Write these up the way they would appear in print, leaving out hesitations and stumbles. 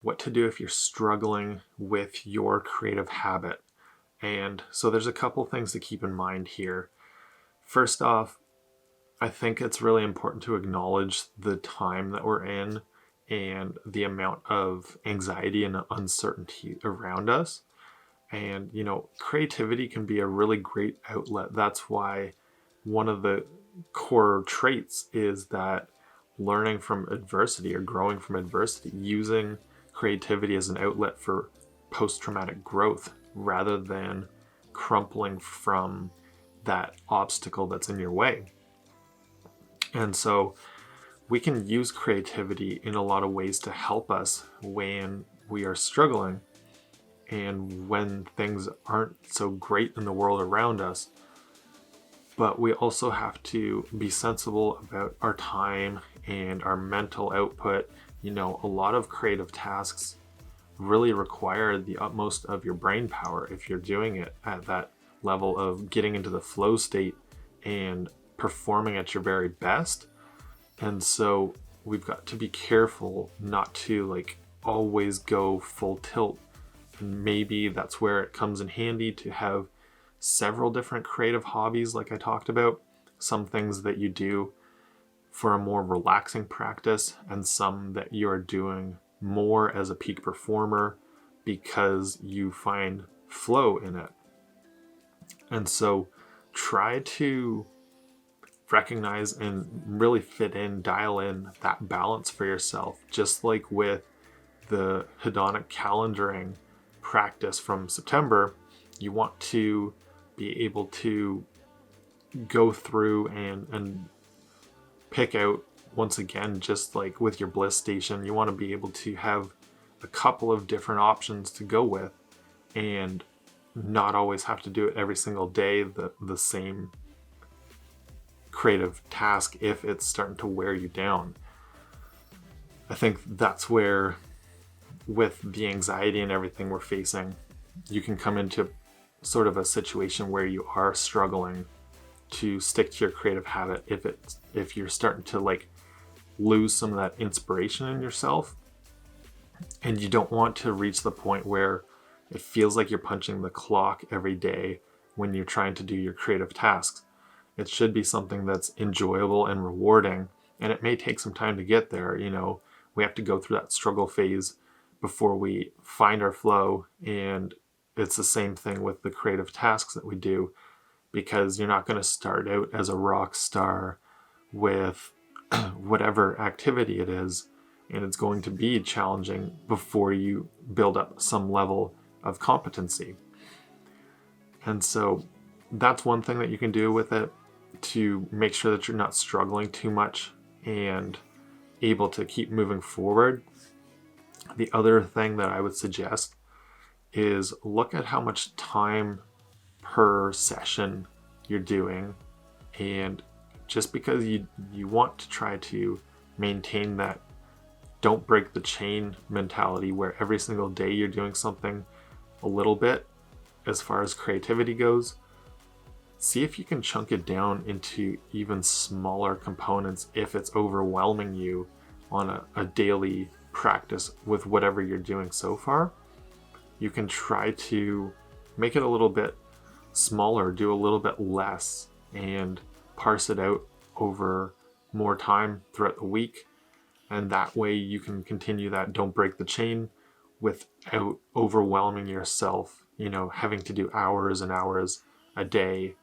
what to do if you're struggling with your creative habit. And so there's a couple things to keep in mind here. First off, I think it's really important to acknowledge the time that we're in and the amount of anxiety and uncertainty around us. And, creativity can be a really great outlet. That's why one of the core traits is that learning from adversity or growing from adversity, using creativity as an outlet for post-traumatic growth rather than crumpling from that obstacle that's in your way. And so we can use creativity in a lot of ways to help us when we are struggling and when things aren't so great in the world around us. But we also have to be sensible about our time and our mental output. A lot of creative tasks really require the utmost of your brain power if you're doing it at that level of getting into the flow state and performing at your very best. And so we've got to be careful not to always go full tilt. And maybe that's where it comes in handy to have several different creative hobbies, like I talked about. Some things that you do for a more relaxing practice, and some that you are doing more as a peak performer because you find flow in it. And so try to recognize and really dial in that balance for yourself. Just like with the hedonic calendaring practice from September, you want to be able to go through and pick out, once again, just like with your bliss station, you want to be able to have a couple of different options to go with and not always have to do it every single day, the same creative task if it's starting to wear you down. I think that's where, with the anxiety and everything we're facing, you can come into sort of a situation where you are struggling to stick to your creative habit if you're starting to lose some of that inspiration in yourself, and you don't want to reach the point where it feels like you're punching the clock every day when you're trying to do your creative tasks. It should be something that's enjoyable and rewarding, and it may take some time to get there. We have to go through that struggle phase before we find our flow, and it's the same thing with the creative tasks that we do, because you're not going to start out as a rock star with whatever activity it is, and it's going to be challenging before you build up some level of competency. And so that's one thing that you can do with it to make sure that you're not struggling too much and able to keep moving forward. The other thing that I would suggest is look at how much time per session you're doing, and just because you want to try to maintain that don't break the chain mentality where every single day you're doing something a little bit as far as creativity goes, see if you can chunk it down into even smaller components if it's overwhelming you on a daily practice with whatever you're doing so far. You can try to make it a little bit smaller, do a little bit less, and parse it out over more time throughout the week. And that way you can continue that don't break the chain without overwhelming yourself, having to do hours and hours a day.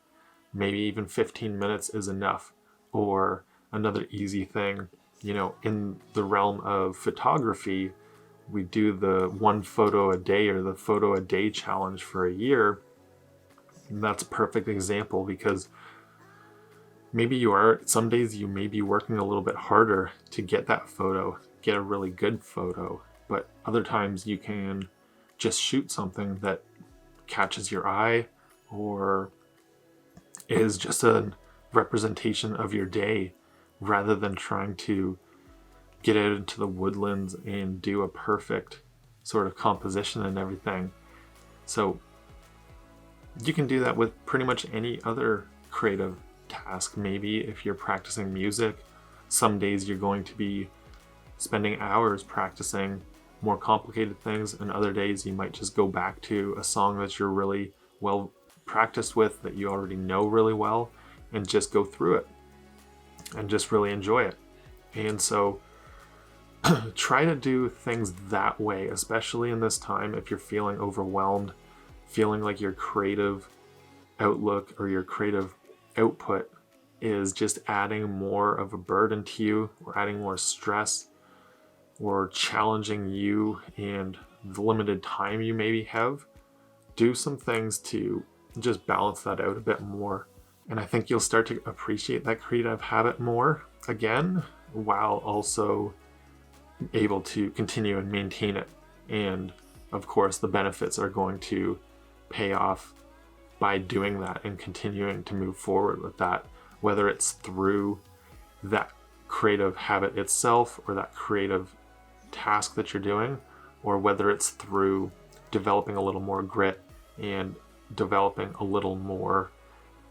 Maybe even 15 minutes is enough. Or another easy thing, in the realm of photography, we do the 1 photo a day or the photo a day challenge for a year. And that's a perfect example, because some days you may be working a little bit harder to get that photo, get a really good photo, but other times you can just shoot something that catches your eye or is just a representation of your day, rather than trying to get out into the woodlands and do a perfect sort of composition and everything. So you can do that with pretty much any other creative task. Maybe if you're practicing music, some days you're going to be spending hours practicing more complicated things, and other days you might just go back to a song that you're really well practiced with, that you already know really well, and just go through it and just really enjoy it. And so try to do things that way, especially in this time if you're feeling overwhelmed, feeling like your creative outlook or your creative output is just adding more of a burden to you, or adding more stress, or challenging you and the limited time you maybe have. Do some things to just balance that out a bit more. And I think you'll start to appreciate that creative habit more again, while also able to continue and maintain it. And of course, the benefits are going to pay off by doing that and continuing to move forward with that, whether it's through that creative habit itself or that creative task that you're doing, or whether it's through developing a little more grit and developing a little more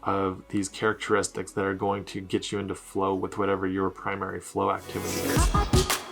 of these characteristics that are going to get you into flow with whatever your primary flow activity is.